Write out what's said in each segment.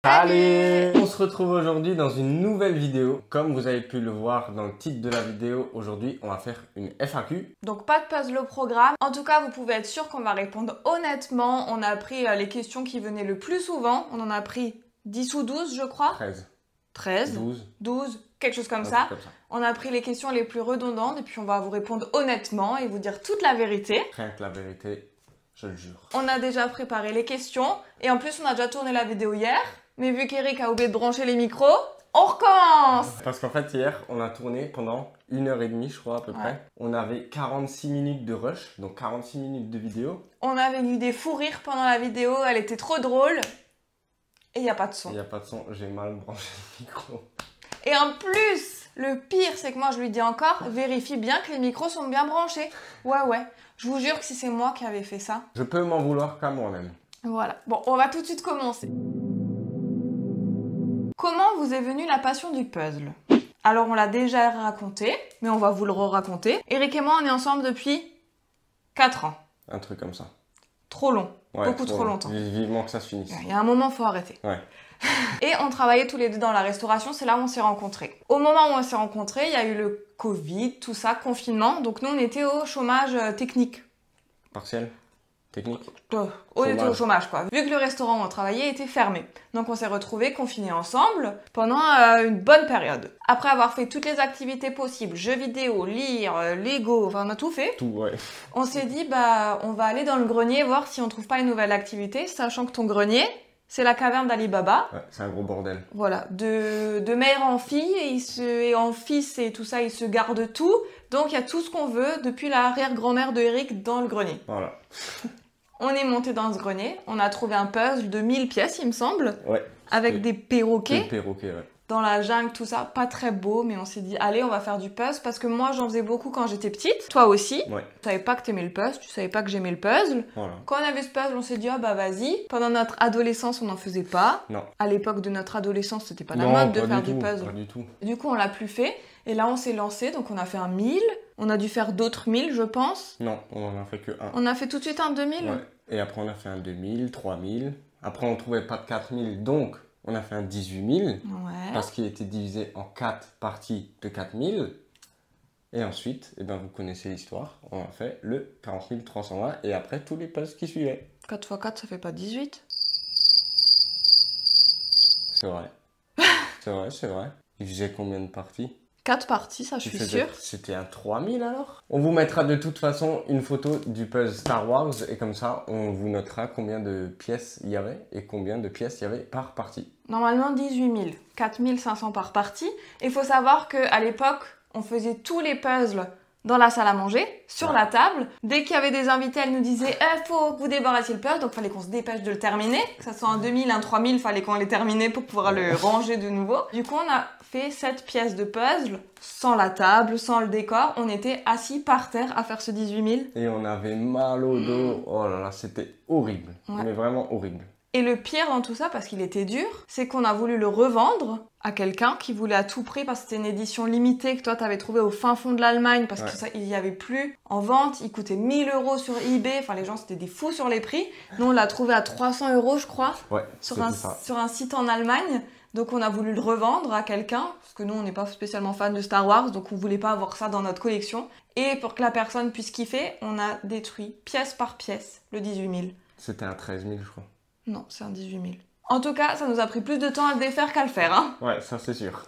Salut! On se retrouve aujourd'hui dans une nouvelle vidéo. Comme vous avez pu le voir dans le titre de la vidéo, aujourd'hui on va faire une FAQ. Donc pas de puzzle au programme. En tout cas, vous pouvez être sûr qu'on va répondre honnêtement. On a pris les questions qui venaient le plus souvent. On en a pris 10 ou 12 je crois. 13, 12, quelque chose comme ça. On a pris les questions les plus redondantes et puis on va vous répondre honnêtement et vous dire toute la vérité. Rien que la vérité, je le jure. On a déjà préparé les questions et en plus on a déjà tourné la vidéo hier. Mais vu qu'Eric a oublié de brancher les micros, on recommence! Parce qu'en fait hier, on a tourné pendant 1h30 je crois à peu près. On avait 46 minutes de rush, donc 46 minutes de vidéo. On avait eu des fous rires pendant la vidéo, elle était trop drôle. Et il n'y a pas de son. Il n'y a pas de son, j'ai mal branché le micro. Et en plus, le pire, c'est que moi, je lui dis encore, vérifie bien que les micros sont bien branchés. Ouais. Je vous jure que si c'est moi qui avais fait ça. Je peux m'en vouloir qu'à moi-même. Voilà. Bon, on va tout de suite commencer. Comment vous est venue la passion du puzzle? Alors, on l'a déjà raconté, mais on va vous le re-raconter. Eric et moi, on est ensemble depuis 4 ans. Un truc comme ça. Trop long. Ouais, beaucoup trop longtemps. Vivement que ça se finisse. Il y a un moment, il faut arrêter. Ouais. Et on travaillait tous les deux dans la restauration, c'est là où on s'est rencontrés. Au moment où on s'est rencontrés, il y a eu le Covid, tout ça, confinement. Donc nous, on était au chômage technique. Partiel? Technique? On était au chômage, quoi. Vu que le restaurant où on travaillait était fermé. Donc on s'est retrouvés confinés ensemble pendant une bonne période. Après avoir fait toutes les activités possibles, jeux vidéo, lire, Lego, enfin on a tout fait. Tout, ouais. On s'est dit, bah on va aller dans le grenier voir si on trouve pas une nouvelle activité, sachant que ton grenier, c'est la caverne d'Ali Baba. Ouais, c'est un gros bordel. Voilà, de mère en fille, et en fils et tout ça, ils se gardent tout. Donc il y a tout ce qu'on veut depuis l'arrière-grand-mère de Eric dans le grenier. Voilà. On est monté dans ce grenier, on a trouvé un puzzle de 1000 pièces, il me semble. Ouais. Avec des perroquets. Des perroquets, ouais. Dans la jungle, tout ça, pas très beau, mais on s'est dit, allez, on va faire du puzzle, parce que moi, j'en faisais beaucoup quand j'étais petite. Toi aussi. Ouais. Tu savais pas que t'aimais le puzzle, tu savais pas que j'aimais le puzzle. Voilà. Quand on avait ce puzzle, on s'est dit, ah bah vas-y. Pendant notre adolescence, on n'en faisait pas. Non. À l'époque de notre adolescence, c'était pas la mode de faire du puzzle. Pas du tout. Du coup, on l'a plus fait. Et là, on s'est lancé, donc on a fait un 1000. On a dû faire d'autres 1000, je pense. Non, on en a fait que un. On a fait tout de suite un 2000. Ouais. Et après, on a fait un 2000, 3000. Après, on trouvait pas de 4000, donc on a fait un 18000. Ouais. Parce qu'il était divisé en 4 parties de 4000. Et ensuite, eh ben, vous connaissez l'histoire, on a fait le 40 320 et après tous les puzzles qui suivaient. 4 x 4, ça fait pas 18? C'est vrai. C'est vrai. Il faisait combien de parties? 4 parties, ça je suis sûre. C'était un 3000 alors? On vous mettra de toute façon une photo du puzzle Star Wars et comme ça on vous notera combien de pièces il y avait et combien de pièces il y avait par partie. Normalement 18 000, 4500 par partie. Il faut savoir qu'à l'époque, on faisait tous les puzzles dans la salle à manger, sur la table. Dès qu'il y avait des invités, elle nous disait « faut que vous débarrassiez le puzzle », donc il fallait qu'on se dépêche de le terminer. Que ça soit un 2000, un 3000, il fallait qu'on les termine pour pouvoir le ranger de nouveau. Du coup, on a fait 7 pièces de puzzle, sans la table, sans le décor. On était assis par terre à faire ce 18 000. Et on avait mal au dos. Oh là là, c'était horrible. Ouais. Mais vraiment horrible. Et le pire dans tout ça, parce qu'il était dur, c'est qu'on a voulu le revendre à quelqu'un qui voulait à tout prix, parce que c'était une édition limitée que toi t'avais trouvé au fin fond de l'Allemagne, parce que ça, il n'y avait plus en vente, il coûtait 1000 € sur eBay, enfin les gens c'était des fous sur les prix. Nous on l'a trouvé à 300 € je crois, sur un site en Allemagne. Donc on a voulu le revendre à quelqu'un, parce que nous on n'est pas spécialement fan de Star Wars, donc on voulait pas avoir ça dans notre collection. Et pour que la personne puisse kiffer, on a détruit pièce par pièce le 18 000. C'était un 13 000 je crois. Non, c'est un 18 000. En tout cas, ça nous a pris plus de temps à le défaire qu'à le faire, hein. Ouais, ça c'est sûr.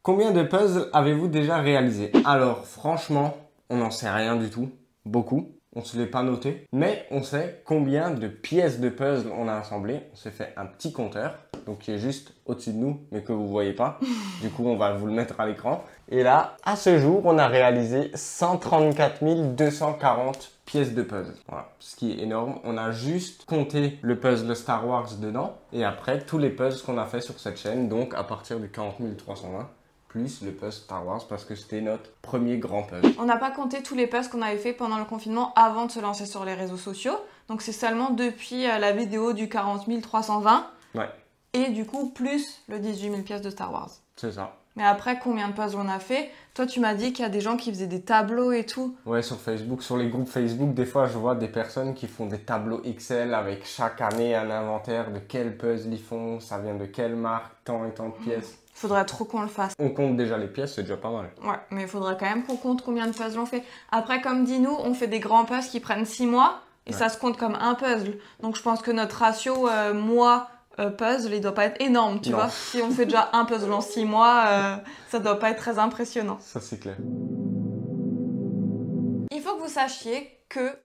Combien de puzzles avez-vous déjà réalisé? Alors, franchement, on n'en sait rien du tout. Beaucoup. On ne se l'est pas noté. Mais on sait combien de pièces de puzzle on a assemblées. On s'est fait un petit compteur, donc qui est juste au-dessus de nous, mais que vous ne voyez pas. Du coup, on va vous le mettre à l'écran. Et là, à ce jour, on a réalisé 134 240 pièces de puzzle. Voilà, ce qui est énorme. On a juste compté le puzzle Star Wars dedans et après tous les puzzles qu'on a fait sur cette chaîne, donc à partir du 40 320 plus le puzzle Star Wars parce que c'était notre premier grand puzzle. On n'a pas compté tous les puzzles qu'on avait fait pendant le confinement avant de se lancer sur les réseaux sociaux. Donc c'est seulement depuis la vidéo du 40 320 ouais. Et du coup plus le 18 000 pièces de Star Wars. C'est ça. Mais après, combien de puzzles on a fait? Toi, tu m'as dit qu'il y a des gens qui faisaient des tableaux et tout. Ouais, sur Facebook, sur les groupes Facebook, des fois, je vois des personnes qui font des tableaux Excel avec chaque année un inventaire de quel puzzle ils font, ça vient de quelle marque, tant et tant de pièces. Faudrait trop qu'on le fasse. On compte déjà les pièces, c'est déjà pas mal. Ouais, mais il faudrait quand même qu'on compte combien de puzzles on fait. Après, comme dit nous, on fait des grands puzzles qui prennent 6 mois et ça se compte comme un puzzle. Donc je pense que notre ratio puzzle, il doit pas être énorme, tu vois. Si on fait déjà un puzzle en 6 mois, ça doit pas être très impressionnant. Ça, c'est clair. Il faut que vous sachiez que...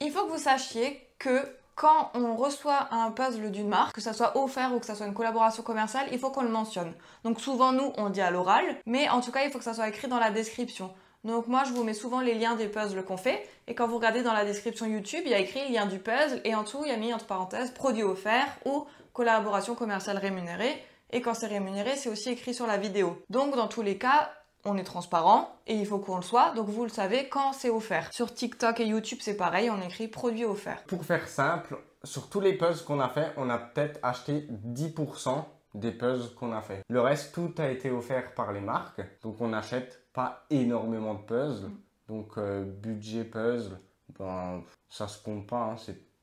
Il faut que vous sachiez que quand on reçoit un puzzle d'une marque, que ça soit offert ou que ça soit une collaboration commerciale, il faut qu'on le mentionne. Donc souvent, nous, on le dit à l'oral, mais en tout cas, il faut que ça soit écrit dans la description. Donc moi, je vous mets souvent les liens des puzzles qu'on fait. Et quand vous regardez dans la description YouTube, il y a écrit lien du puzzle et en dessous, il y a mis entre parenthèses produit offert ou collaboration commerciale rémunérée. Et quand c'est rémunéré, c'est aussi écrit sur la vidéo. Donc dans tous les cas, on est transparent et il faut qu'on le soit. Donc vous le savez quand c'est offert. Sur TikTok et YouTube, c'est pareil, on écrit produit offert. Pour faire simple, sur tous les puzzles qu'on a fait, on a peut-être acheté 10% des puzzles qu'on a fait. Le reste, tout a été offert par les marques. Donc on n'achète pas énormément de puzzles. Donc budget puzzle, ben, ça se compte pas. Hein.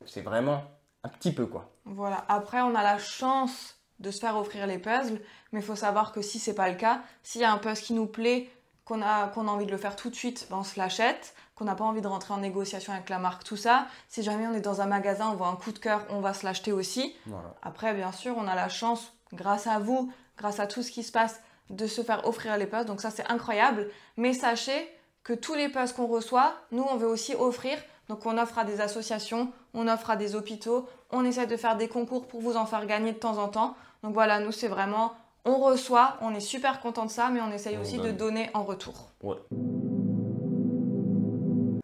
C'est vraiment un petit peu quoi. Voilà. Après, on a la chance de se faire offrir les puzzles, mais il faut savoir que si c'est pas le cas, s'il y a un puzzle qui nous plaît, qu'on a envie de le faire tout de suite, ben on se l'achète, qu'on n'a pas envie de rentrer en négociation avec la marque, tout ça. Si jamais on est dans un magasin, on voit un coup de cœur, on va se l'acheter aussi. Voilà. Après, bien sûr, on a la chance, grâce à vous, grâce à tout ce qui se passe, de se faire offrir les puzzles, donc ça c'est incroyable. Mais sachez que tous les puzzles qu'on reçoit, nous on veut aussi offrir. Donc on offre à des associations, on offre à des hôpitaux, on essaie de faire des concours pour vous en faire gagner de temps en temps. Donc voilà, nous c'est vraiment, on reçoit, on est super content de ça, mais on essaye aussi de donner en retour. Ouais.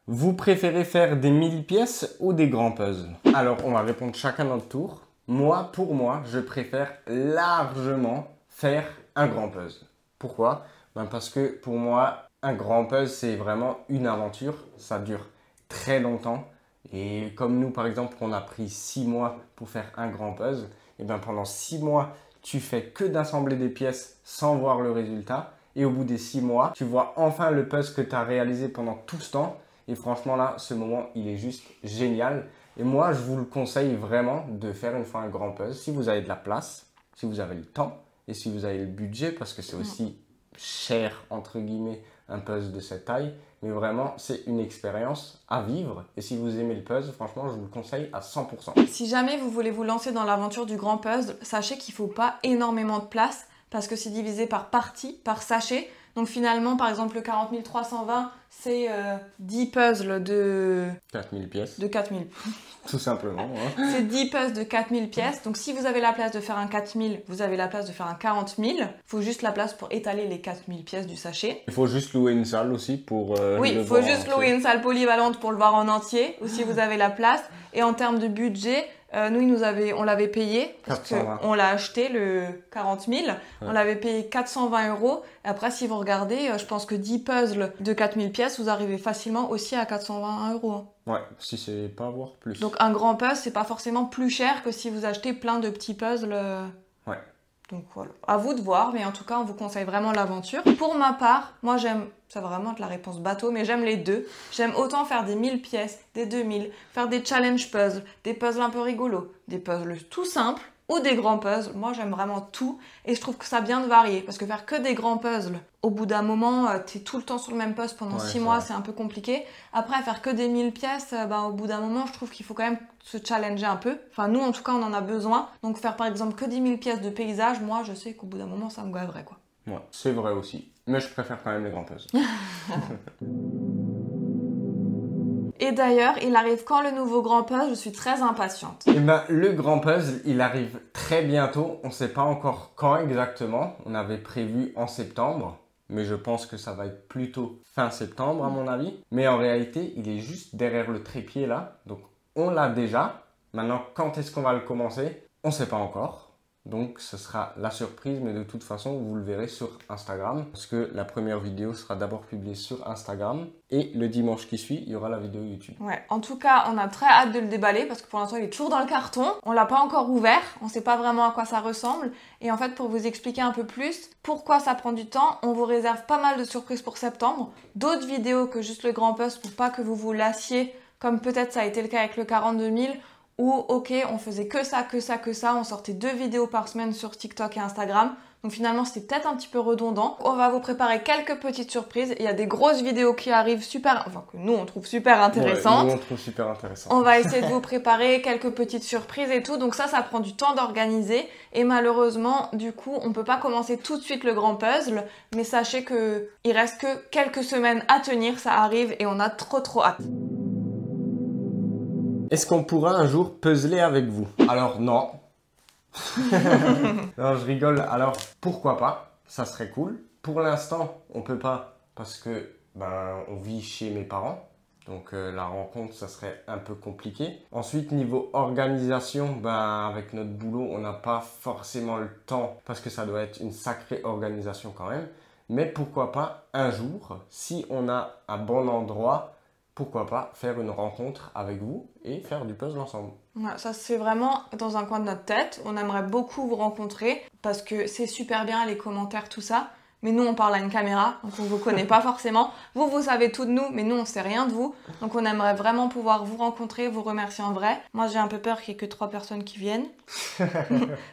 Vous préférez faire des mini-pièces ou des grands puzzles? Alors on va répondre chacun notre tour. Moi, pour moi, je préfère largement faire un grand puzzle. Pourquoi? Ben parce que pour moi, un grand puzzle c'est vraiment une aventure, ça dure très longtemps. Et comme nous, par exemple, on a pris 6 mois pour faire un grand puzzle, et bien pendant 6 mois, tu fais que d'assembler des pièces sans voir le résultat. Et au bout des 6 mois, tu vois enfin le puzzle que tu as réalisé pendant tout ce temps. Et franchement, là, ce moment, il est juste génial. Et moi, je vous le conseille vraiment de faire une fois un grand puzzle. Si vous avez de la place, si vous avez le temps et si vous avez le budget, parce que c'est aussi cher, entre guillemets, un puzzle de cette taille. Mais vraiment, c'est une expérience à vivre. Et si vous aimez le puzzle, franchement, je vous le conseille à 100%. Si jamais vous voulez vous lancer dans l'aventure du grand puzzle, sachez qu'il ne faut pas énormément de place parce que c'est divisé par partie, par sachet. Donc finalement, par exemple, le 40 320, c'est 10 puzzles de... 4000 pièces. De 4000. Tout simplement. Hein. C'est 10 puzzles de 4000 pièces. Donc si vous avez la place de faire un 4000, vous avez la place de faire un 40 000. Il faut juste la place pour étaler les 4000 pièces du sachet. Il faut juste louer une salle aussi pour oui, il faut juste louer une salle polyvalente pour le voir en entier, ou si vous avez la place. Et en termes de budget, nous, on l'avait payé, parce qu'on l'a acheté, le 40 000. Ouais. On l'avait payé 420 €. Après, si vous regardez, je pense que 10 puzzles de 4000 pièces, vous arrivez facilement aussi à 420 €. Hein. Ouais, si c'est pas voir plus. Donc un grand puzzle, c'est pas forcément plus cher que si vous achetez plein de petits puzzles. Ouais. Donc voilà, à vous de voir, mais en tout cas, on vous conseille vraiment l'aventure. Pour ma part, moi j'aime, c'est vraiment de la réponse bateau, mais j'aime les deux. J'aime autant faire des 1000 pièces, des 2000, faire des challenge puzzles, des puzzles un peu rigolos, des puzzles tout simples ou des grands puzzles. Moi j'aime vraiment tout et je trouve que ça a bien de varier parce que faire que des grands puzzles, au bout d'un moment, t'es tout le temps sur le même puzzle pendant 6 mois, c'est un peu compliqué. Après, faire que des 1000 pièces, au bout d'un moment, je trouve qu'il faut quand même se challenger un peu. Enfin, nous, en tout cas, on en a besoin. Donc, faire par exemple que 10 000 pièces de paysage, moi, je sais qu'au bout d'un moment, ça me gaverait, quoi. Ouais, c'est vrai aussi. Mais je préfère quand même les grands puzzles. Et d'ailleurs, il arrive quand le nouveau grand puzzle? Je suis très impatiente. Eh ben, le grand puzzle, il arrive très bientôt. On ne sait pas encore quand exactement. On avait prévu en septembre. Mais je pense que ça va être plutôt fin septembre à mon avis. Mais en réalité, il est juste derrière le trépied là. Donc on l'a déjà. Maintenant, quand est-ce qu'on va le commencer? On ne sait pas encore. Donc ce sera la surprise, mais de toute façon vous le verrez sur Instagram. Parce que la première vidéo sera d'abord publiée sur Instagram. Et le dimanche qui suit, il y aura la vidéo YouTube. Ouais, en tout cas, on a très hâte de le déballer parce que pour l'instant, il est toujours dans le carton. On l'a pas encore ouvert, on sait pas vraiment à quoi ça ressemble. Et en fait, pour vous expliquer un peu plus pourquoi ça prend du temps, on vous réserve pas mal de surprises pour septembre. D'autres vidéos que juste le grand puzzle pour pas que vous vous lassiez, comme peut-être ça a été le cas avec le 42 000, où ok, on faisait que ça, on sortait 2 vidéos par semaine sur TikTok et Instagram. Donc finalement, c'était peut-être un petit peu redondant. On va vous préparer quelques petites surprises. Il y a des grosses vidéos qui arrivent que nous, on trouve super intéressantes. Ouais, nous, on trouve super intéressant. On va essayer de vous préparer quelques petites surprises et tout. Donc ça prend du temps d'organiser. Et malheureusement, du coup, on peut pas commencer tout de suite le grand puzzle. Mais sachez que il reste que quelques semaines à tenir. Ça arrive et on a trop hâte. Est-ce qu'on pourra un jour puzzler avec vous? Alors non. Non, je rigole. Alors, pourquoi pas? Ça serait cool. Pour l'instant, on peut pas parce que on vit chez mes parents. Donc la rencontre, ça serait un peu compliqué. Ensuite, niveau organisation, avec notre boulot, on n'a pas forcément le temps parce que ça doit être une sacrée organisation quand même. Mais pourquoi pas un jour, si on a un bon endroit, pourquoi pas faire une rencontre avec vous et faire du puzzle ensemble. Ouais, ça c'est vraiment dans un coin de notre tête. On aimerait beaucoup vous rencontrer parce que c'est super bien les commentaires, tout ça. Mais nous, on parle à une caméra, donc on ne vous connaît pas forcément. Vous savez tout de nous, mais nous, on ne sait rien de vous. Donc on aimerait vraiment pouvoir vous rencontrer, vous remercier en vrai. Moi, j'ai un peu peur qu'il n'y ait que 3 personnes qui viennent.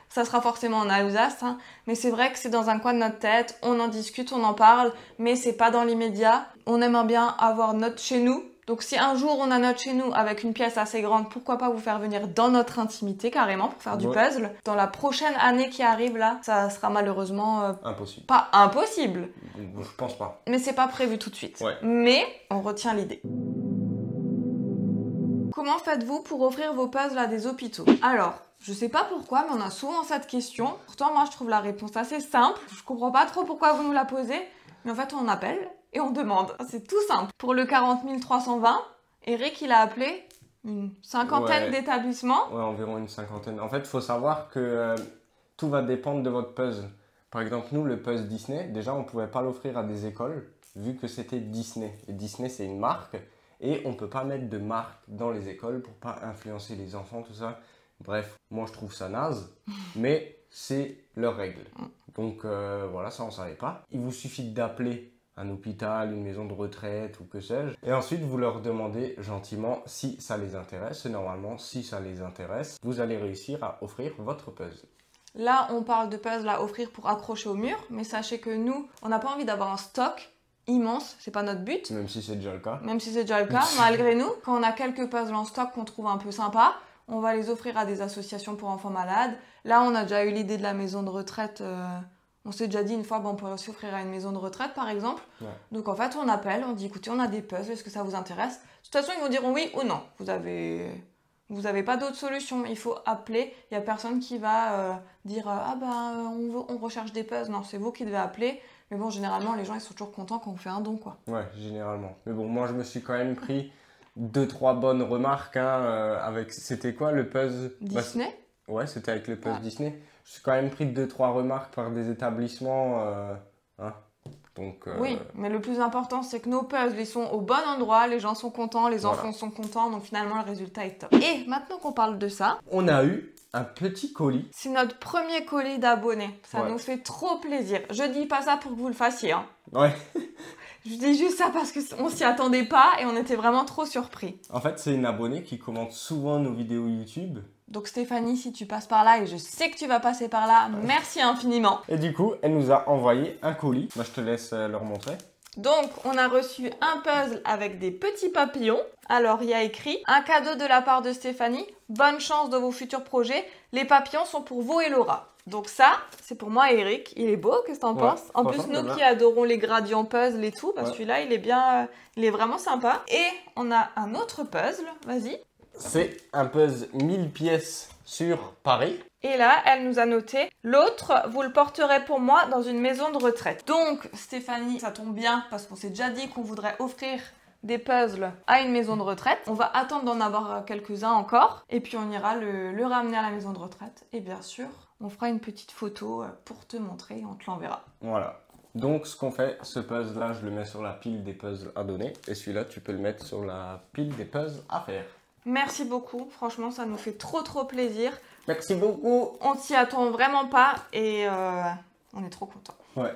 Ça sera forcément en Alsace, hein. Mais c'est vrai que c'est dans un coin de notre tête. On en discute, on en parle, mais c'est pas dans l'immédiat. On aimerait bien avoir notre chez nous. Donc si un jour on a notre chez nous avec une pièce assez grande, pourquoi pas vous faire venir dans notre intimité carrément pour faire du puzzle. Dans la prochaine année qui arrive là, ça sera malheureusement impossible. Pas impossible. Je pense pas. Mais c'est pas prévu tout de suite. Ouais. Mais on retient l'idée. Comment faites-vous pour offrir vos puzzles à des hôpitaux? Alors, je sais pas pourquoi, mais on a souvent cette question. Pourtant, moi je trouve la réponse assez simple. Je comprends pas trop pourquoi vous nous la posez. Mais en fait, on appelle et on demande. C'est tout simple. Pour le 40 320, Eric, il a appelé une cinquantaine d'établissements. Ouais, environ une cinquantaine. En fait, il faut savoir que tout va dépendre de votre puzzle. Par exemple, nous, le puzzle Disney, déjà, on ne pouvait pas l'offrir à des écoles, vu que c'était Disney. Et Disney, c'est une marque. Et on ne peut pas mettre de marque dans les écoles pour pas influencer les enfants, tout ça. Bref, moi, je trouve ça naze. Mais c'est leur règle. Donc, voilà, ça, on ne savait pas. Il vous suffit d'appeler un hôpital, une maison de retraite ou que sais-je. Et ensuite, vous leur demandez gentiment si ça les intéresse. Et normalement, si ça les intéresse, vous allez réussir à offrir votre puzzle. Là, on parle de puzzle à offrir pour accrocher au mur. Mais sachez que nous, on n'a pas envie d'avoir un stock immense. C'est pas notre but. Même si c'est déjà le cas. Même si c'est déjà le cas, malgré nous. Quand on a quelques puzzles en stock qu'on trouve un peu sympas, on va les offrir à des associations pour enfants malades. Là, on a déjà eu l'idée de la maison de retraite. On s'est déjà dit une fois, on pourrait aussi offrir à une maison de retraite, par exemple. Ouais. Donc, en fait, on appelle, on dit, écoutez, on a des puzzles, est-ce que ça vous intéresse? De toute façon, ils vont dire oui ou non. Vous avez pas d'autre solution. Il faut appeler. Il n'y a personne qui va dire, on recherche des puzzles. Non, c'est vous qui devez appeler. Mais bon, généralement, les gens, ils sont toujours contents quand on fait un don, quoi. Ouais, généralement. Mais bon, moi, je me suis quand même pris 2-3 bonnes remarques, avec... C'était quoi, le puzzle Disney? Ouais, c'était avec le puzzle Disney. Je suis quand même pris 2-3 remarques par des établissements, Donc, oui, mais le plus important, c'est que nos puzzles, ils sont au bon endroit, les gens sont contents, les enfants sont contents, donc finalement, le résultat est top. Et maintenant qu'on parle de ça... On a eu un petit colis. C'est notre premier colis d'abonnés. Ça nous fait trop plaisir. Je dis pas ça pour que vous le fassiez, hein. Ouais. Je dis juste ça parce qu'on s'y attendait pas et on était vraiment trop surpris. En fait, c'est une abonnée qui commente souvent nos vidéos YouTube. Donc Stéphanie, si tu passes par là, et je sais que tu vas passer par là, merci infiniment. Et du coup, elle nous a envoyé un colis. Moi, je te laisse leur montrer. Donc, on a reçu un puzzle avec des petits papillons. Alors, il y a écrit « Un cadeau de la part de Stéphanie. Bonne chance dans vos futurs projets. Les papillons sont pour vous et Laura. » Donc ça, c'est pour moi et Eric. Il est beau, qu'est-ce que t'en penses? En plus, nous qui adorons les gradients puzzle et tout, celui-là, il est bien, il est vraiment sympa. Et on a un autre puzzle, vas-y. C'est un puzzle 1000 pièces sur Paris. Et là, elle nous a noté « L'autre, vous le porterez pour moi dans une maison de retraite. » Donc, Stéphanie, ça tombe bien parce qu'on s'est déjà dit qu'on voudrait offrir des puzzles à une maison de retraite. On va attendre d'en avoir quelques-uns encore. Et puis, on ira le ramener à la maison de retraite. Et bien sûr, On fera une petite photo pour te montrer, on te l'enverra. Voilà. Donc, ce qu'on fait, ce puzzle-là, je le mets sur la pile des puzzles à donner. Et celui-là, tu peux le mettre sur la pile des puzzles à faire. Merci beaucoup. Franchement, ça nous fait trop plaisir. Merci beaucoup. On s'y attend vraiment pas et on est trop contents. Ouais.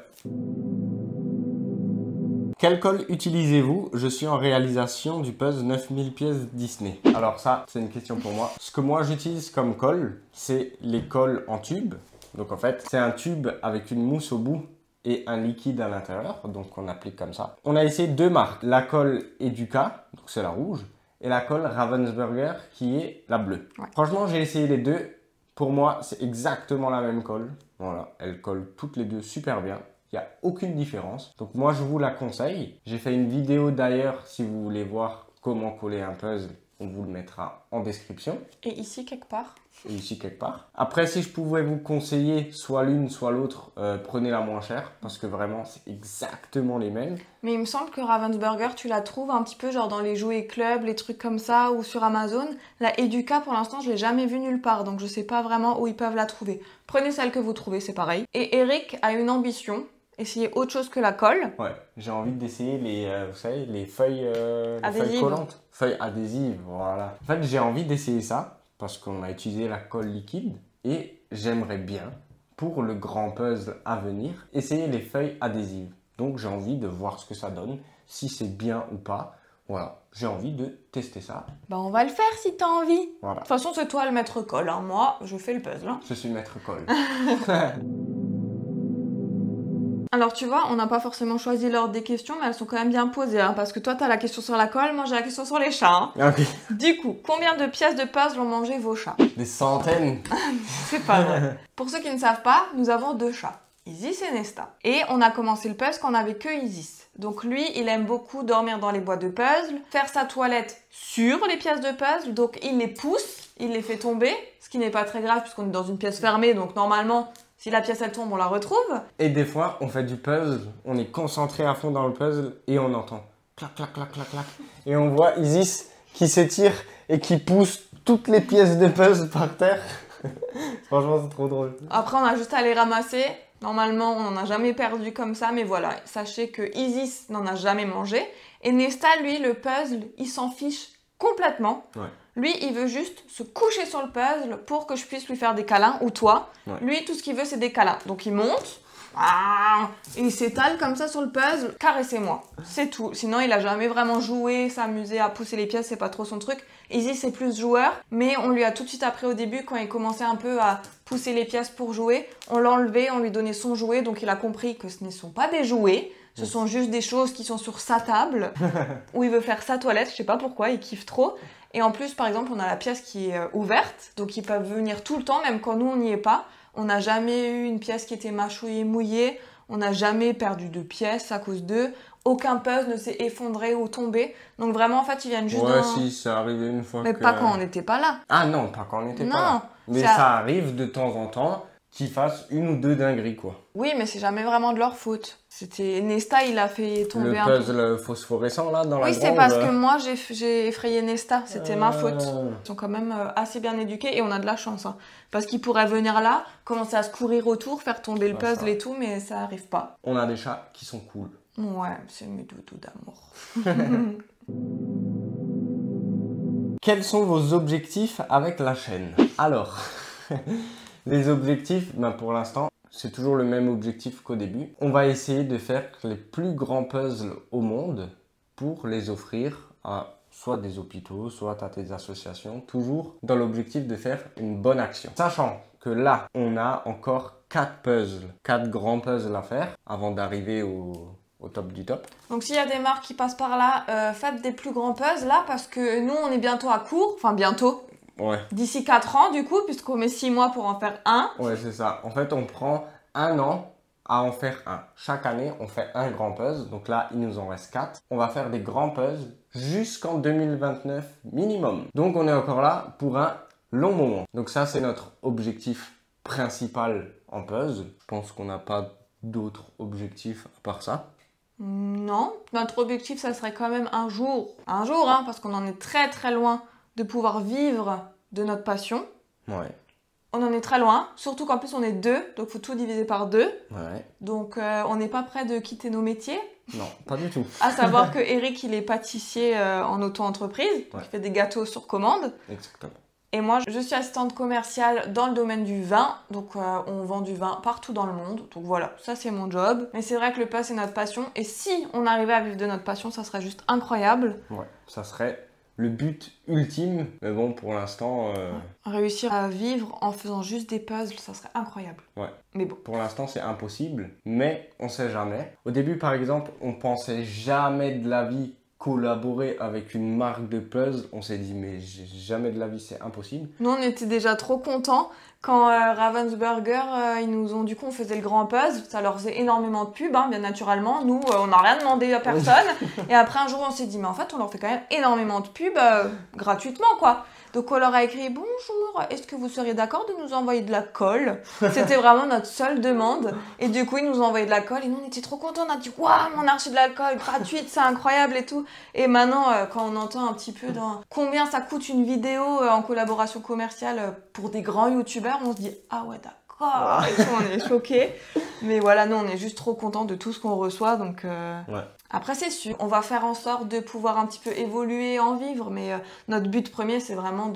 Quelle colle utilisez-vous? Je suis en réalisation du puzzle 9000 pièces Disney. Alors ça, c'est une question pour moi. Ce que moi j'utilise comme colle, c'est les colles en tube. Donc en fait, c'est un tube avec une mousse au bout et un liquide à l'intérieur. Donc on applique comme ça. On a essayé 2 marques. La colle Educa, donc c'est la rouge, et la colle Ravensburger qui est la bleue. Ouais. Franchement, j'ai essayé les deux. Pour moi, c'est exactement la même colle. Voilà, elles collent toutes les deux super bien. Il n'y a aucune différence. Donc moi, je vous la conseille. J'ai fait une vidéo d'ailleurs, si vous voulez voir comment coller un puzzle, on vous le mettra en description. Et ici, quelque part. Et ici, quelque part. Après, si je pouvais vous conseiller soit l'une, soit l'autre, prenez la moins chère. Parce que vraiment, c'est exactement les mêmes. Mais il me semble que Ravensburger, tu la trouves un petit peu genre dans les jouets clubs, les trucs comme ça, ou sur Amazon. La Educa, pour l'instant, je l'ai jamais vue nulle part, donc je sais pas vraiment où ils peuvent la trouver. Prenez celle que vous trouvez, c'est pareil. Et Eric a une ambition, essayer autre chose que la colle. Ouais, j'ai envie d'essayer les, vous savez, les feuilles Adhésives. collantes. Feuilles adhésives, voilà. En fait, j'ai envie d'essayer ça, parce qu'on a utilisé la colle liquide, et j'aimerais bien, pour le grand puzzle à venir, essayer les feuilles adhésives. Donc j'ai envie de voir ce que ça donne, si c'est bien ou pas. Voilà, j'ai envie de tester ça. Bah on va le faire si t'as envie. Voilà. De toute façon, c'est toi le maître colle, hein. Moi, je fais le puzzle. Hein. Je suis maître colle. Alors tu vois, on n'a pas forcément choisi l'ordre des questions, mais elles sont quand même bien posées, hein, parce que toi t'as la question sur la colle, moi j'ai la question sur les chats. Hein. Ok. Du coup, combien de pièces de puzzle ont mangé vos chats? Des centaines. C'est pas vrai. Pour ceux qui ne savent pas, nous avons 2 chats, Isis et Nesta. Et on a commencé le puzzle quand on avait que Isis. Donc lui, il aime beaucoup dormir dans les boîtes de puzzle, faire sa toilette sur les pièces de puzzle, donc il les pousse, il les fait tomber, ce qui n'est pas très grave puisqu'on est dans une pièce fermée, donc normalement... Si la pièce elle tombe, on la retrouve. Et des fois, on fait du puzzle, on est concentré à fond dans le puzzle et on entend clac, clac, clac, clac, clac. Et on voit Isis qui s'étire et qui pousse toutes les pièces de puzzle par terre. Franchement, c'est trop drôle. Après, on a juste à les ramasser. Normalement, on n'en a jamais perdu comme ça, mais voilà. Sachez que Isis n'en a jamais mangé. Et Nesta, lui, le puzzle, il s'en fiche complètement. Ouais. Lui, il veut juste se coucher sur le puzzle pour que je puisse lui faire des câlins, ou toi. Ouais. Lui, tout ce qu'il veut, c'est des câlins. Donc, il monte, et il s'étale comme ça sur le puzzle. Caressez-moi, c'est tout. Sinon, il a jamais vraiment joué, s'amusé à pousser les pièces, c'est pas trop son truc. Izzy, c'est plus joueur, mais on lui a tout de suite appris au début, quand il commençait un peu à pousser les pièces pour jouer, on l'enlevait, on lui donnait son jouet, donc il a compris que ce ne sont pas des jouets. Ce sont juste des choses qui sont sur sa table, où il veut faire sa toilette, je sais pas pourquoi, il kiffe trop. Et en plus, par exemple, on a la pièce qui est ouverte, donc ils peuvent venir tout le temps, même quand nous, on n'y est pas. On n'a jamais eu une pièce qui était mâchouillée, mouillée. On n'a jamais perdu de pièces à cause d'eux. Aucun puzzle ne s'est effondré ou tombé. Donc vraiment, en fait, ils viennent juste Ouais, si, ça arrivait une fois mais que... pas quand on n'était pas là. Ah non, pas quand on n'était pas Non, là. Mais ça arrive de temps en temps qu'ils fassent une ou deux dingueries, quoi. Oui, mais c'est jamais vraiment de leur faute. C'était Nesta, il a fait tomber un peu. Le puzzle phosphorescent, là, dans la Oui, grange... c'est parce que moi, j'ai effrayé Nesta. C'était ma faute. Ah. Ils sont quand même assez bien éduqués et on a de la chance. Hein. Parce qu'ils pourraient venir là, commencer à se courir autour, faire tomber le puzzle et tout, mais ça arrive pas. On a des chats qui sont cool. Ouais, c'est mes doudous d'amour. Quels sont vos objectifs avec la chaîne? Alors, les objectifs, ben pour l'instant, c'est toujours le même objectif qu'au début. On va essayer de faire les plus grands puzzles au monde pour les offrir à soit des hôpitaux, soit à des associations, toujours dans l'objectif de faire une bonne action. Sachant que là, on a encore 4 puzzles, 4 grands puzzles à faire avant d'arriver au top du top. Donc s'il y a des marques qui passent par là, faites des plus grands puzzles là parce que nous on est bientôt à court, enfin bientôt. Ouais. D'ici 4 ans du coup, puisqu'on met 6 mois pour en faire un. Ouais, c'est ça. En fait, on prend 1 an à en faire un. Chaque année, on fait un grand puzzle. Donc là, il nous en reste 4. On va faire des grands puzzles jusqu'en 2029 minimum. Donc on est encore là pour un long moment. Donc ça, c'est notre objectif principal en puzzle. Je pense qu'on n'a pas d'autres objectifs à part ça. Non, notre objectif, ça serait quand même un jour, hein, parce qu'on en est très très loin de pouvoir vivre de notre passion. Ouais. On en est très loin, surtout qu'en plus on est deux, donc il faut tout diviser par deux. Ouais. Donc on n'est pas prêt de quitter nos métiers. Non, pas du tout. À savoir que Eric, il est pâtissier en auto-entreprise, donc il fait des gâteaux sur commande. Exactement. Et moi, je suis assistante commerciale dans le domaine du vin, donc on vend du vin partout dans le monde. Donc voilà, ça c'est mon job. Mais c'est vrai que le puzzle c'est notre passion, et si on arrivait à vivre de notre passion, ça serait juste incroyable. Ouais, ça serait le but ultime, mais bon, pour l'instant... Réussir à vivre en faisant juste des puzzles, ça serait incroyable. Ouais. Mais bon. Pour l'instant, c'est impossible, mais on sait jamais. Au début, par exemple, on pensait jamais de la vie collaborer avec une marque de puzzle. On s'est dit, mais jamais de la vie, c'est impossible. Nous, on était déjà trop contents quand Ravensburger, ils nous ont dit qu'on faisait le grand puzzle. Ça leur faisait énormément de pub, hein, bien naturellement. Nous, on n'a rien demandé à personne. Et après, un jour, on s'est dit, mais en fait, on leur fait quand même énormément de pub gratuitement, quoi. Donc, on leur a écrit, bonjour, est-ce que vous seriez d'accord de nous envoyer de la colle? C'était vraiment notre seule demande. Et du coup, ils nous ont envoyé de la colle. Et nous, on était trop contents. On a dit, waouh, on a reçu de la colle gratuite, c'est incroyable et tout. Et maintenant, quand on entend un petit peu dans combien ça coûte une vidéo en collaboration commerciale pour des grands youtubeurs, on se dit, ah ouais, d'accord. Et tout, on est choqués. Mais voilà, nous, on est juste trop contents de tout ce qu'on reçoit. Donc, ouais. Après, c'est sûr, on va faire en sorte de pouvoir un petit peu évoluer, en vivre, mais notre but premier, c'est vraiment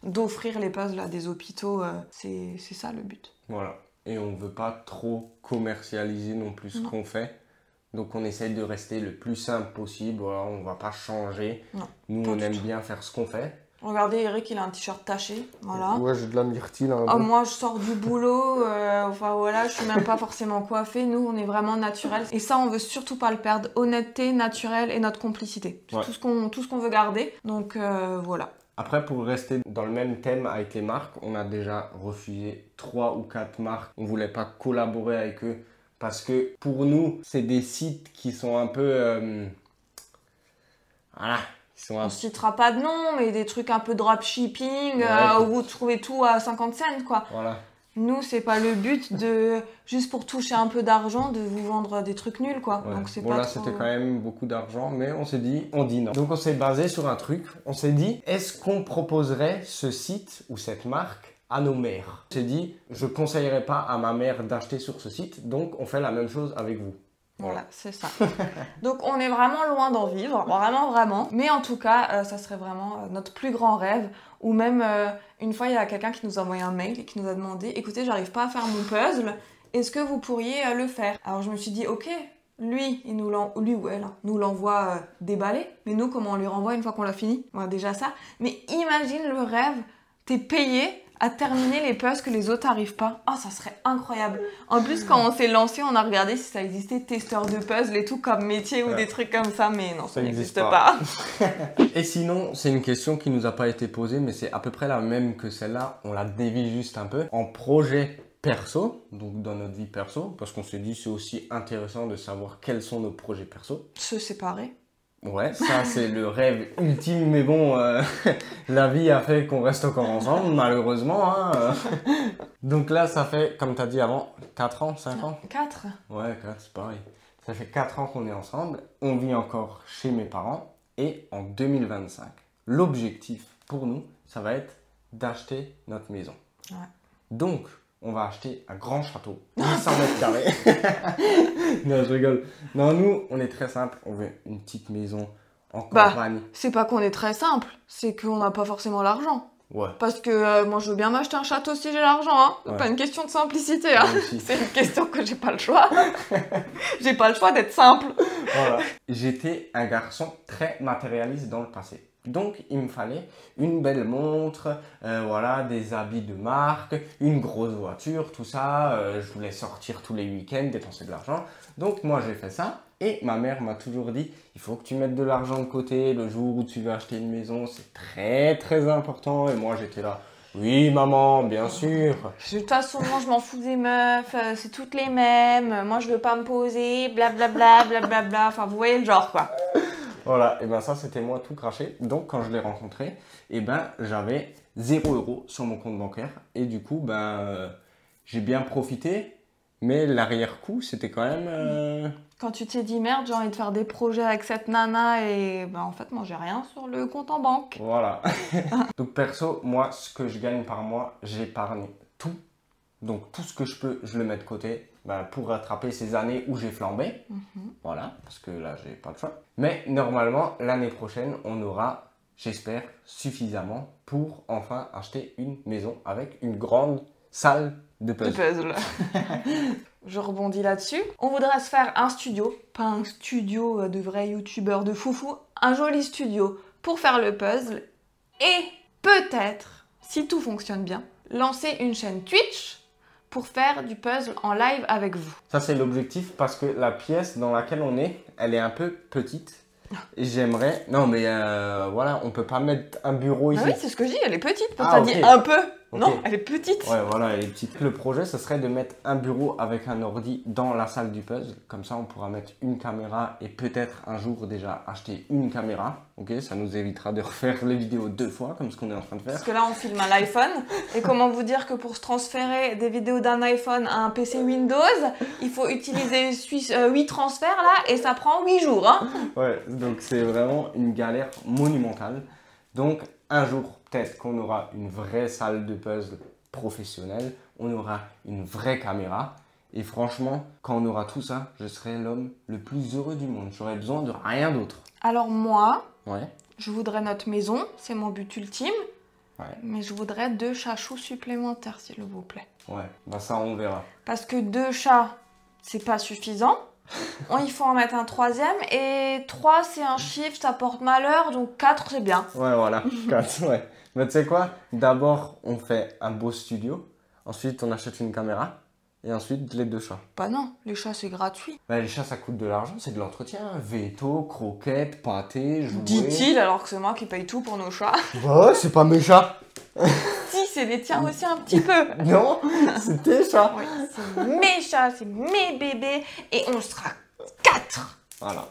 d'offrir les puzzles à des hôpitaux. C'est ça le but. Voilà. Et on ne veut pas trop commercialiser non plus ce qu'on fait. Donc on essaye de rester le plus simple possible. Voilà, on ne va pas changer. Non, nous, on aime bien faire ce qu'on fait. Regardez, Eric, il a un t-shirt taché, voilà. Ouais, j'ai de la myrtille. Hein, oh, moi, je sors du boulot, enfin voilà, je suis même pas forcément coiffée. Nous, on est vraiment naturel. Et ça, on veut surtout pas le perdre. Honnêteté, naturel et notre complicité. C'est tout ce qu'on veut garder. Donc voilà. Après, pour rester dans le même thème avec les marques, on a déjà refusé 3 ou 4 marques. On voulait pas collaborer avec eux parce que pour nous, c'est des sites qui sont un peu... voilà. On ne citera pas de nom, mais des trucs un peu dropshipping, où vous trouvez tout à 50 cents, quoi. Voilà. Nous, c'est pas le but de, juste pour toucher un peu d'argent, de vous vendre des trucs nuls, quoi. Ouais. Donc c'est bon, pas là, trop... c'était quand même beaucoup d'argent, mais on s'est dit, on dit non. Donc on s'est basé sur un truc. On s'est dit, est-ce qu'on proposerait ce site ou cette marque à nos mères? On s'est dit, je conseillerais pas à ma mère d'acheter sur ce site, donc on fait la même chose avec vous. Voilà, c'est ça. Donc on est vraiment loin d'en vivre, vraiment, vraiment. Mais en tout cas, ça serait vraiment notre plus grand rêve. Ou même, une fois, il y a quelqu'un qui nous a envoyé un mail et qui nous a demandé « Écoutez, j'arrive pas à faire mon puzzle, est-ce que vous pourriez le faire ?» Alors je me suis dit « Ok, lui ou elle nous l'envoie déballé, mais nous, comment on lui renvoie une fois qu'on l'a fini ?» Voilà, déjà ça. Mais imagine le rêve, t'es payé à terminer les puzzles que les autres n'arrivent pas. Oh, ça serait incroyable. En plus, quand on s'est lancé, on a regardé si ça existait testeur de puzzles et tout comme métier ou des trucs comme ça, mais non, ça n'existe pas. Et sinon, c'est une question qui nous a pas été posée, mais c'est à peu près la même que celle-là. On la dévie juste un peu. En projet perso, donc dans notre vie perso, parce qu'on s'est dit c'est aussi intéressant de savoir quels sont nos projets perso. Se séparer. Ouais, ça c'est le rêve ultime, mais bon, la vie a fait qu'on reste encore ensemble, malheureusement. Hein. Donc là, ça fait, comme tu as dit avant, 4 ans, 5 ans 4. Ouais, 4, c'est pareil. Ça fait 4 ans qu'on est ensemble, on vit encore chez mes parents, et en 2025, l'objectif pour nous, ça va être d'acheter notre maison. Ouais. Donc, on va acheter un grand château, 800 mètres carrés. Non, je rigole. Non, nous, on est très simple. On veut une petite maison en campagne. C'est pas qu'on est très simple, c'est qu'on n'a pas forcément l'argent. Ouais. Parce que moi, je veux bien m'acheter un château si j'ai l'argent. Hein. C'est pas une question de simplicité. Hein. C'est une question que j'ai pas le choix. J'ai pas le choix d'être simple. Voilà. J'étais un garçon très matérialiste dans le passé. Donc, il me fallait une belle montre, voilà, des habits de marque, une grosse voiture, tout ça. Je voulais sortir tous les week-ends, dépenser de l'argent. Donc, moi, j'ai fait ça. Et ma mère m'a toujours dit, il faut que tu mettes de l'argent de côté le jour où tu vas acheter une maison. C'est très, très important. Et moi, j'étais là. Oui, maman, bien sûr. De toute façon, moi, je m'en fous des meufs. C'est toutes les mêmes. Moi, je veux pas me poser. Blablabla, blablabla. Enfin, vous voyez le genre, quoi. Voilà, et ben ça c'était moi tout craché. Donc quand je l'ai rencontré, et ben j'avais 0 € sur mon compte bancaire. Et du coup, j'ai bien profité. Mais l'arrière-coup, c'était quand même... Quand tu t'es dit merde, j'ai envie de faire des projets avec cette nana et en fait, moi j'ai rien sur le compte en banque. Voilà. Donc perso, moi, ce que je gagne par mois, j'épargne tout. Donc tout ce que je peux, je le mets de côté pour rattraper ces années où j'ai flambé. Voilà, parce que là, j'ai pas le choix. Mais normalement, l'année prochaine, on aura, j'espère, suffisamment pour enfin acheter une maison avec une grande salle de puzzle. Je rebondis là-dessus. On voudrait se faire un studio, pas un studio de vrais youtubeurs de foufou, un joli studio pour faire le puzzle et peut-être, si tout fonctionne bien, lancer une chaîne Twitch pour faire du puzzle en live avec vous. Ça, c'est l'objectif parce que la pièce dans laquelle on est, elle est un peu petite. Et j'aimerais... Non, mais voilà, on peut pas mettre un bureau ici. Ah oui, c'est ce que je dis, elle est petite. Ah, T'as dit un peu. Ok. Non, elle est petite. Ouais, voilà, elle est petite. Le projet, ce serait de mettre un bureau avec un ordi dans la salle du puzzle. Comme ça, on pourra mettre une caméra et peut-être un jour déjà acheter une caméra. Ok, ça nous évitera de refaire les vidéos 2 fois, comme ce qu'on est en train de faire. Parce que là, on filme à l'iPhone. Et comment vous dire que pour se transférer des vidéos d'un iPhone à un PC Windows, il faut utiliser 8 transferts là et ça prend 8 jours. Hein. Ouais, donc c'est vraiment une galère monumentale. Donc, un jour, peut-être qu'on aura une vraie salle de puzzle professionnelle, on aura une vraie caméra. Et franchement, quand on aura tout ça, je serai l'homme le plus heureux du monde. J'aurai besoin de rien d'autre. Alors moi, Ouais. je voudrais notre maison, c'est mon but ultime. Ouais. Mais je voudrais 2 chachous supplémentaires, s'il vous plaît. Ouais, bah ça, on verra. Parce que 2 chats, c'est pas suffisant. Il faut en mettre un 3e. Et 3, c'est un chiffre, ça porte malheur. Donc 4, c'est bien. Ouais, voilà, 4, ouais. Mais tu sais quoi? D'abord, on fait un beau studio. Ensuite, on achète une caméra. Et ensuite, les 2 chats. Bah non, les chats, c'est gratuit. Bah, les chats, ça coûte de l'argent, c'est de l'entretien. Veto, croquettes, pâté, jouets. Dit-il, alors que c'est moi qui paye tout pour nos chats. Ouais, c'est pas mes chats. Si, c'est les tiens aussi un petit peu. Non, c'est tes chats. Oui, c'est mes chats, c'est mes bébés. Et on sera 4. Voilà.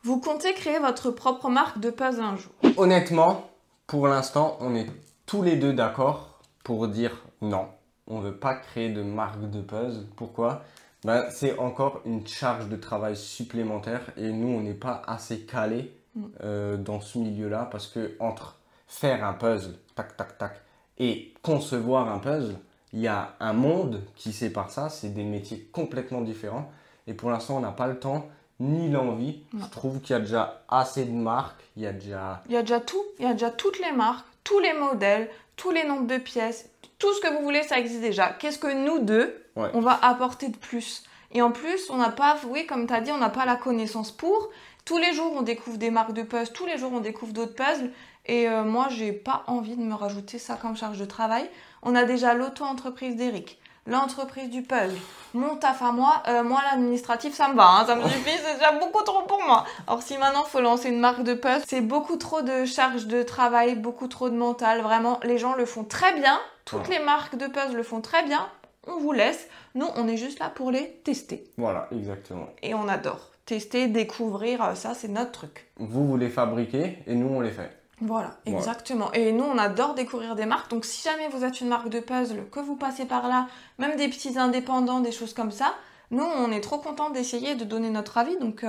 Vous comptez créer votre propre marque de puzzle un jour? Honnêtement, pour l'instant, on est tous les deux d'accord pour dire non. On ne veut pas créer de marque de puzzle. Pourquoi? Ben, c'est encore une charge de travail supplémentaire et nous, on n'est pas assez calé dans ce milieu-là parce que entre faire un puzzle, tac, tac, tac, et concevoir un puzzle, il y a un monde qui sépare ça. C'est des métiers complètement différents. Et pour l'instant, on n'a pas le temps ni l'envie. Je trouve qu'il y a déjà assez de marques. Il y a déjà tout. Il y a déjà toutes les marques, tous les modèles, tous les nombres de pièces. Tout ce que vous voulez, ça existe déjà. Qu'est-ce que nous deux, on va apporter de plus? Et en plus, on n'a pas, oui, comme tu as dit, on n'a pas la connaissance pour. Tous les jours, on découvre des marques de puzzles. Tous les jours, on découvre d'autres puzzles. Et moi, j'ai pas envie de me rajouter ça comme charge de travail. On a déjà l'auto-entreprise d'Eric, l'entreprise du puzzle, mon taf à moi. Moi, l'administratif, ça me va. Hein, ça me suffit, c'est déjà beaucoup trop pour moi. Alors, si maintenant, il faut lancer une marque de puzzle, c'est beaucoup trop de charge de travail, beaucoup trop de mental. Vraiment, les gens le font très bien. Toutes les marques de puzzle le font très bien. On vous laisse. Nous, on est juste là pour les tester. Voilà, exactement. Et on adore. Tester, découvrir, ça, c'est notre truc. Vous les fabriquez et nous, on les fait. Voilà, exactement. Et nous, on adore découvrir des marques. Donc, si jamais vous êtes une marque de puzzle, que vous passez par là, même des petits indépendants, des choses comme ça, nous, on est trop contents d'essayer de donner notre avis. Donc,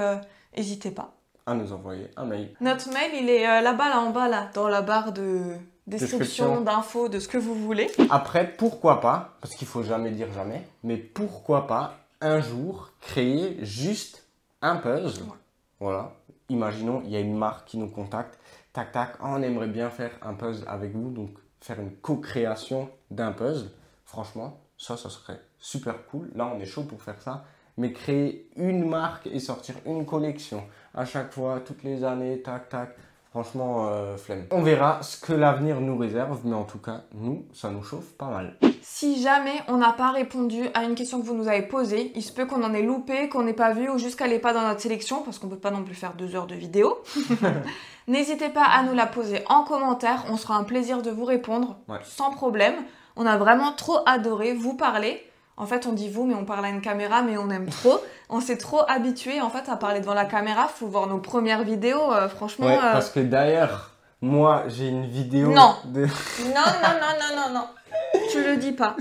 n'hésitez pas à nous envoyer un mail. Notre mail, il est là-bas, là en bas, là, dans la barre de description, d'infos, de ce que vous voulez. Après, pourquoi pas, parce qu'il faut jamais dire jamais, mais pourquoi pas un jour créer juste un puzzle. Voilà. Imaginons, il y a une marque qui nous contacte. Tac, tac, on aimerait bien faire un puzzle avec vous, donc faire une co-création d'un puzzle. Franchement, ça serait super cool. Là, on est chaud pour faire ça. Mais créer une marque et sortir une collection à chaque fois, toutes les années, tac, tac. Franchement, flemme. On verra ce que l'avenir nous réserve, mais en tout cas, nous, ça nous chauffe pas mal. Si jamais on n'a pas répondu à une question que vous nous avez posée, il se peut qu'on en ait loupé, qu'on n'ait pas vu ou juste qu'elle n'est pas dans notre sélection, parce qu'on ne peut pas non plus faire 2 heures de vidéo. N'hésitez pas à nous la poser en commentaire, on sera un plaisir de vous répondre, sans problème. On a vraiment trop adoré vous parler. En fait, on dit vous, mais on parle à une caméra, mais on aime trop. On s'est trop habitué en fait à parler devant la caméra. Faut voir nos premières vidéos, franchement. Ouais, parce que d'ailleurs, moi, j'ai une vidéo non. de... Non. Tu le dis pas.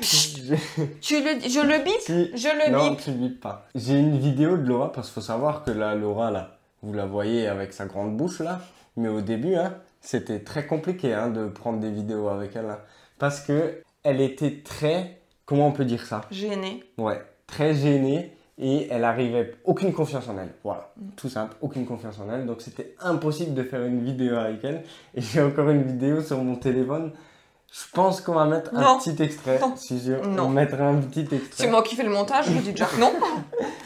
Je le bip. Non, tu le bip pas. J'ai une vidéo de Laura, parce qu'il faut savoir que là, Laura, là, vous la voyez avec sa grande bouche, là. Mais au début, hein, C'était très compliqué hein, de prendre des vidéos avec elle. Hein, parce que elle était très... Comment on peut dire ça? Gênée. Ouais, très gênée. Et elle arrivait... Aucune confiance en elle. Voilà, tout simple. Aucune confiance en elle. Donc c'était impossible de faire une vidéo avec elle. Et j'ai encore une vidéo sur mon téléphone. Je pense qu'on va mettre un petit extrait. Non. Si on mettra un petit extrait. C'est moi qui fais le montage, je vous dis déjà que non.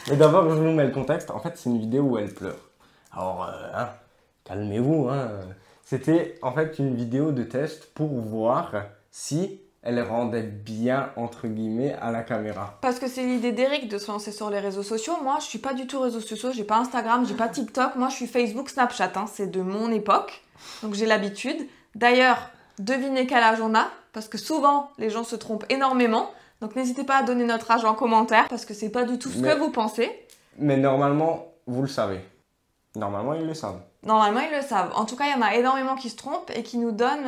Mais d'abord, je vous mets le contexte. En fait, c'est une vidéo où elle pleure. Alors, hein, calmez-vous. Hein. C'était en fait une vidéo de test pour voir si elle rendait bien, entre guillemets, à la caméra. Parce que c'est l'idée d'Eric de se lancer sur les réseaux sociaux. Moi, je suis pas du tout réseaux sociaux, j'ai pas Instagram, j'ai pas TikTok. Moi, je suis Facebook, Snapchat. Hein. C'est de mon époque. Donc, j'ai l'habitude. D'ailleurs, devinez quel âge on a. Parce que souvent, les gens se trompent énormément. Donc, n'hésitez pas à donner notre âge en commentaire. Parce que c'est pas du tout ce que vous pensez. Mais normalement, vous le savez. Normalement, ils le savent. Normalement, ils le savent. En tout cas, il y en a énormément qui se trompent et qui nous donnent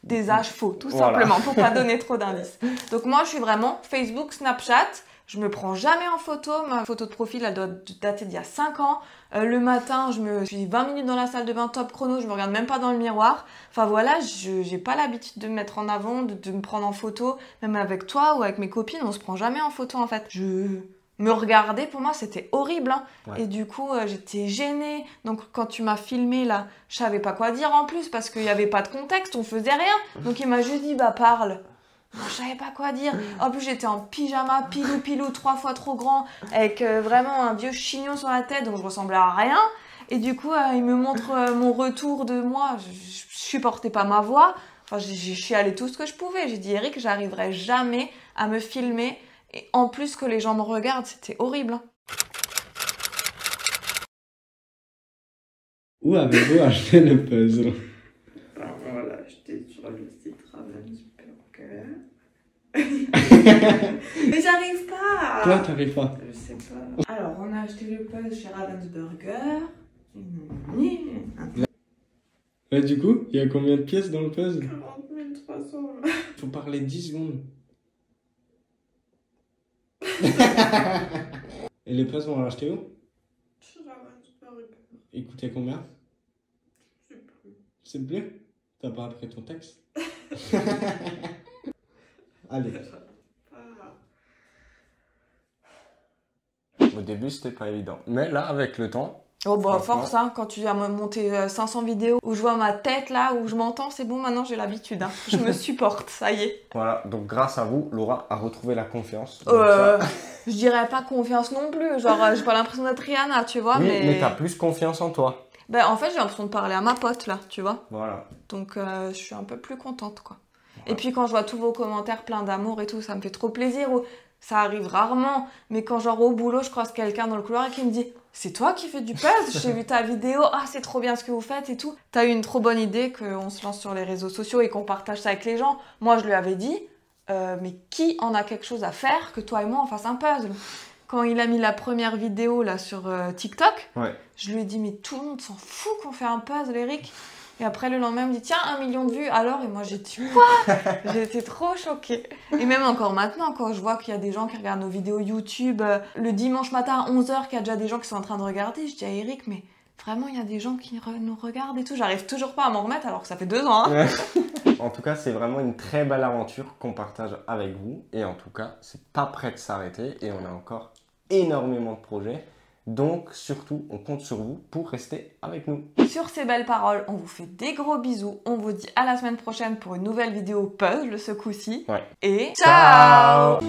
des âges faux, tout simplement, pour pas donner trop d'indices. Donc moi, je suis vraiment Facebook, Snapchat. Je me prends jamais en photo. Ma photo de profil, elle doit dater d'il y a 5 ans. Le matin, je suis 20 minutes dans la salle de bain top chrono. Je me regarde même pas dans le miroir. Enfin voilà, j'ai pas l'habitude de me mettre en avant, de me prendre en photo. Même avec toi ou avec mes copines, on se prend jamais en photo en fait. Me regarder, pour moi, c'était horrible. Hein. Ouais. Et du coup, j'étais gênée. Donc, quand tu m'as filmé, là, je savais pas quoi dire en plus parce qu'il n'y avait pas de contexte, on faisait rien. Donc, il m'a juste dit, bah, parle. Moi, je savais pas quoi dire. En plus, j'étais en pyjama, pilou, 3 fois trop grand, avec vraiment un vieux chignon sur la tête, donc je ressemblais à rien. Et du coup, il me montre mon retour de moi. Je supportais pas ma voix. Enfin, j'ai chialé tout ce que je pouvais. J'ai dit, Eric, j'arriverai jamais à me filmer. Et en plus que les gens me regardent, c'était horrible. Hein. Où avez-vous acheté le puzzle? Alors voilà, acheté sur le site Ravensburger. Mais j'arrive pas. Toi, t'arrives pas? Je sais pas. Alors, on a acheté le puzzle chez Ravensburger. Et du coup, il y a combien de pièces dans le puzzle? 40 300. Faut parler 10 secondes. Et les puzzles, on l'a acheté où? Chez Ravensburger. Il coûtait combien? Je sais plus. C'est plus? T'as pas appris ton texte? Allez. Au début, c'était pas évident. Mais là, avec le temps... Oh bah force, hein, quand tu as monté 500 vidéos où je vois ma tête là, où je m'entends, c'est bon, maintenant j'ai l'habitude. Hein. Je me supporte, ça y est. Voilà, donc grâce à vous, Laura a retrouvé la confiance. Je dirais pas confiance non plus, genre j'ai pas l'impression d'être Rihanna, tu vois. Oui, mais t'as plus confiance en toi. Ben en fait, j'ai l'impression de parler à ma pote là, tu vois. Voilà. Donc je suis un peu plus contente quoi. Voilà. Et puis quand je vois tous vos commentaires pleins d'amour et tout, ça me fait trop plaisir. Ça arrive rarement, mais quand genre au boulot, je croise quelqu'un dans le couloir et qui me dit « C'est toi qui fais du puzzle, j'ai vu ta vidéo, ah c'est trop bien ce que vous faites et tout. » T'as eu une trop bonne idée qu'on se lance sur les réseaux sociaux et qu'on partage ça avec les gens. Moi je lui avais dit mais qui en a quelque chose à faire que toi et moi on fasse un puzzle? Quand il a mis la première vidéo là sur TikTok, je lui ai dit « Mais tout le monde s'en fout qu'on fait un puzzle, Eric !» Et après, le lendemain, il me dit « Tiens, 1 million de vues, alors ?» Et moi, j'ai dit « Quoi ?» J'ai été trop choquée. Et même encore maintenant, quand je vois qu'il y a des gens qui regardent nos vidéos YouTube le dimanche matin à 11h, qu'il y a déjà des gens qui sont en train de regarder, je dis à Eric « Mais vraiment, il y a des gens qui nous regardent et tout. » J'arrive toujours pas à m'en remettre, alors que ça fait 2 ans. Hein. En tout cas, c'est vraiment une très belle aventure qu'on partage avec vous. Et en tout cas, c'est pas prêt de s'arrêter. Et on a encore énormément de projets. Donc, surtout, on compte sur vous pour rester avec nous. Sur ces belles paroles, on vous fait des gros bisous. On vous dit à la semaine prochaine pour une nouvelle vidéo puzzle ce coup-ci. Ouais. Et ciao.